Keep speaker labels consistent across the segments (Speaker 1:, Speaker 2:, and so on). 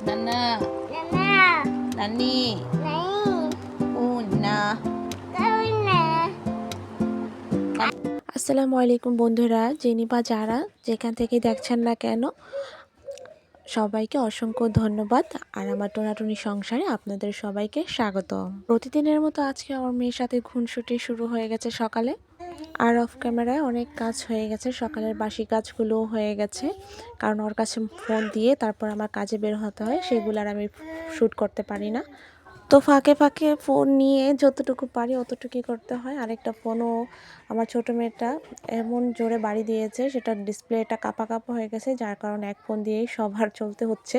Speaker 1: নানা নানি না।
Speaker 2: আসসালামু আলাইকুম বন্ধুরা, যিনি বা যারা যেখান থেকে দেখছেন না কেন, সবাইকে অসংখ্য ধন্যবাদ। আর আমার টোনাটুনি সংসারে আপনাদের সবাইকে স্বাগত। প্রতিদিনের মতো আজকে আমার মেয়ের সাথে খুনসুটি শুরু হয়ে গেছে সকালে। আর অফ ক্যামেরায় অনেক কাজ হয়ে গেছে, সকালের বাসি কাজগুলোও হয়ে গেছে, কারণ ওর কাছে ফোন দিয়ে তারপর আমার কাজে বের হতে হয়, সেগুলো আর আমি শ্যুট করতে পারি না। তো ফাঁকে ফাঁকে ফোন নিয়ে যতটুকু পারি অতটুকুই করতে হয়। আরেকটা ফোনও আমার ছোটো মেয়েটা এমন জোরে বাড়ি দিয়েছে, সেটার ডিসপ্লেটা কাঁপা কাঁপা হয়ে গেছে, যার কারণে এক ফোন দিয়েই সবার চলতে হচ্ছে।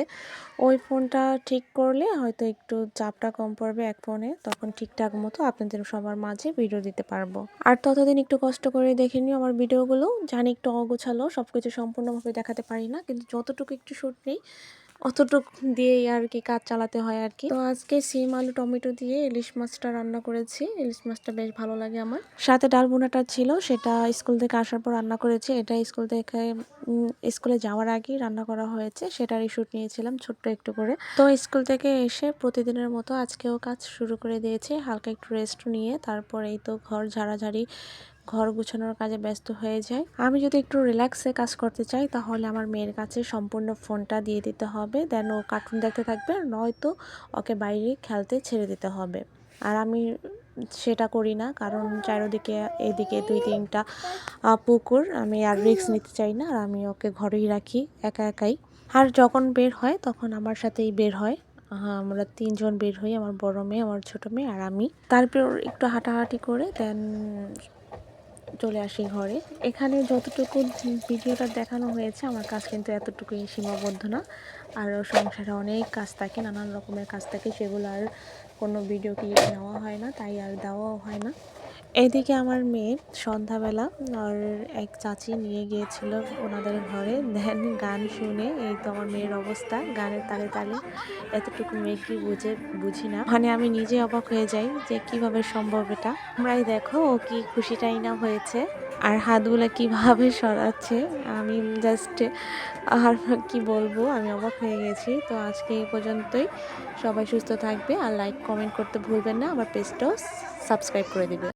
Speaker 2: ওই ফোনটা ঠিক করলে হয়তো একটু চাপটা কম পড়বে এক ফোনে, তখন ঠিকঠাক মতো আপনাদের সবার মাঝে ভিডিও দিতে পারবো। আর ততদিন একটু কষ্ট করে দেখে নিও আমার ভিডিওগুলো। জানি একটু অগোছালো, সব কিছু সম্পূর্ণভাবে দেখাতে পারি না, কিন্তু যতটুকু একটু শ্যুট নেই অতটুকু দিয়েই আর কি কাজ চালাতে হয় আর কি। তো আজকে সিম আলু টমেটো দিয়ে ইলিশ মাছটা রান্না করেছি। ইলিশ মাছটা বেশ ভালো লাগে আমার। সাথে ডাল বোনাটা ছিল, সেটা স্কুল থেকে আসার পর রান্না করেছি। এটা স্কুল থেকে স্কুলে যাওয়ার আগেই রান্না করা হয়েছে, সেটারই শ্যুট নিয়েছিলাম ছোট্ট একটু করে। তো স্কুল থেকে এসে প্রতিদিনের মতো আজকেও কাজ শুরু করে দিয়েছি, হালকা একটু রেস্ট নিয়ে। তারপর এই তো ঘর ঝাড়াঝাড়ি, ঘর গুছানোর কাজে ব্যস্ত হয়ে যায়। আমি যদি একটু রিল্যাক্সে কাজ করতে চাই, তাহলে আমার মেয়ের কাছে সম্পূর্ণ ফোনটা দিয়ে দিতে হবে, দেন ও কার্টুন দেখতে থাকবে, নয়তো ওকে বাইরে খেলতে ছেড়ে দিতে হবে। আর আমি সেটা করি না, কারণ চারিদিকে এদিকে 2-3টা পুকুর, আমি আর রিস্ক নিতে চাই না। আর আমি ওকে ঘরেই রাখি একা একাই। আর যখন বের হয় তখন আমার সাথেই বের হয়। আমরা 3জন বের হই, আমার বড় মেয়ে, আমার ছোট মেয়ে আর আমি। তারপর একটু হাঁটাহাঁটি করে দেন চলে আসি ঘরে। এখানে যতটুকু ভিডিওটা দেখানো হয়েছে, আমার কাজ কিন্তু এতটুকুই সীমাবদ্ধ না। আরও সংসারে অনেক কাজ থাকে, নানান রকমের কাজ থাকে, সেগুলো আর কোনো ভিডিও ক্লিপ নেওয়া হয় না, তাই আর দেওয়াও হয় না। এদিকে আমার মেয়ে সন্ধ্যাবেলা আর এক চাচি নিয়ে গিয়েছিল ওনাদের ঘরে, দেন গান শুনে এই তো আমার মেয়ের অবস্থা, গানের তালে তালে। এতটুকু মেয়ে কি বুঝি না, মানে আমি নিজে অবাক হয়ে যাই যে কিভাবে সম্ভব এটা। আমরাই দেখো ও কি খুশিটাই না হয়েছে, আর হাতগুলো কিভাবে সরাচ্ছে, আমি জাস্ট আর কি বলবো, আমি অবাক হয়ে গেছি। তো আজকে এই পর্যন্তই। সবাই সুস্থ থাকবে আর লাইক কমেন্ট করতে ভুলবেন না, আমার পেজটাও সাবস্ক্রাইব করে দিবে।